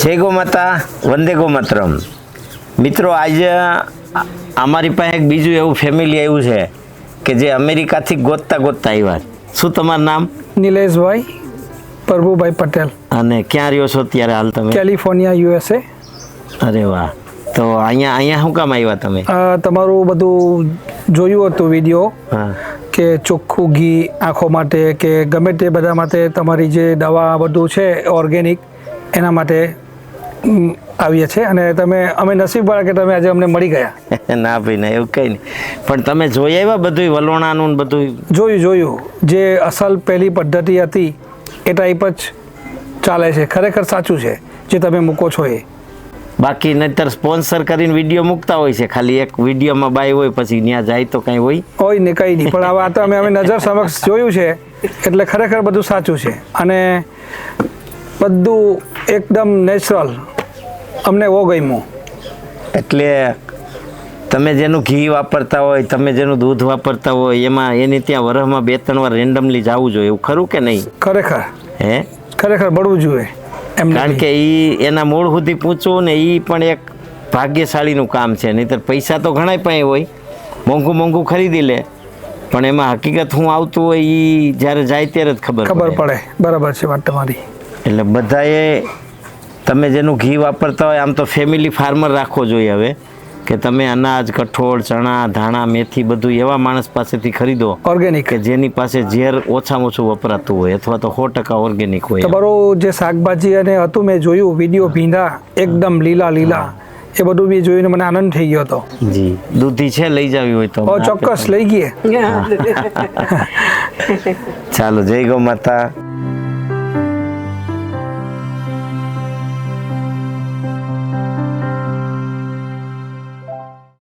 જય ગો માતા, વંદે ગો માતરમ. મિત્રો, આજે અમારી પાસે એક બીજું એવું ફેમિલી આવ્યું છે કે જે અમેરિકાથી ગોતતા આવ્યા. શું તમારું નામ? નિલેશભાઈ પ્રભુભાઈ પટેલ. અને ક્યાં રહ્યો છો ત્યારે હાલ તમે? California, USA. અરે વાહ. તો અહીંયા શું કામ આવ્યા તમે? તમારું બધું જોયું હતું વિડીયો હા, કે ચોખ્ખું ઘી આંખો માટે કે ગમે તે બધા માટે તમારી જે દવા બધું છે ઓર્ગેનિક એના માટે આવીએ છીએ અને અમે નસીબવાળા કે તમે આજે અમને મળી ગયા. ના ભાઈ ના, એવું કંઈ નહીં. પણ તમે જોઈ આવ્યા બધું વલોણાનું બધું? જોયું. જે અસલ પહેલી પદ્ધતિ હતી એ ટાઈપ જ ચાલે છે. ખરેખર સાચું છે જે તમે મૂકો છો એ. બાકી નહીતર સ્પોન્સર કરીને વિડીયો મૂકતા હોય છે, ખાલી એક વિડીયોમાં બાય હોય પછી ત્યાં જાય તો કંઈ હોય ને કંઈ નહીં. પણ હવે આ તો અમે નજર સમક્ષ જોયું છે એટલે ખરેખર બધું સાચું છે અને બધું એકદમ નેચરલ. અમને એવો ગમ્યું. એટલે તમે જેનું ઘી વાપરતા હોય, તમે જેનું દૂધ વાપરતા હોય, એમાં એની ત્યાં વરસમાં 2-3 વાર રેન્ડમલી જવું જોઈએ, એવું ખરું કે નહીં? ખરેખર બળવું જોઈએ. કારણ કે એના મૂળ સુધી પૂછવું ને એ પણ એક ભાગ્યશાળીનું કામ છે. નહીંતર પૈસા તો ઘણા પાસે હોય, મોંઘું ખરીદી લે, પણ એમાં હકીકત શું આવતું હોય એ જ્યારે જાય ત્યારે જ ખબર પડે. બરાબર છે વાત તમારી. એટલે બધાએ તમે જેનું ઘી વાપરતા હોય, આમ તો ફેમિલી ફાર્મર રાખવો જોઈએ હવે, કે તમે અનાજ, કઠોળ, ચણા, ધાણા, મેથી બધું એવા માણસ પાસેથી ખરીદો ઓર્ગેનિક, કે જેની પાસે ઝેર ઓછામાં ઓછું વપરાતું હોય અથવા તો 100% ઓર્ગેનિક હોય. તમારું જે શાકભાજી અને હતું મેં જોયું વિડીયો, ભીંડા એકદમ લીલા એ બધું બી જોઈને મને આનંદ થઈ ગયો હતો. જી, દૂધી છે, લઈ જાવી હોય તો? ચોક્કસ લઈ ગયે. ચાલો, જય ગૌ માતા.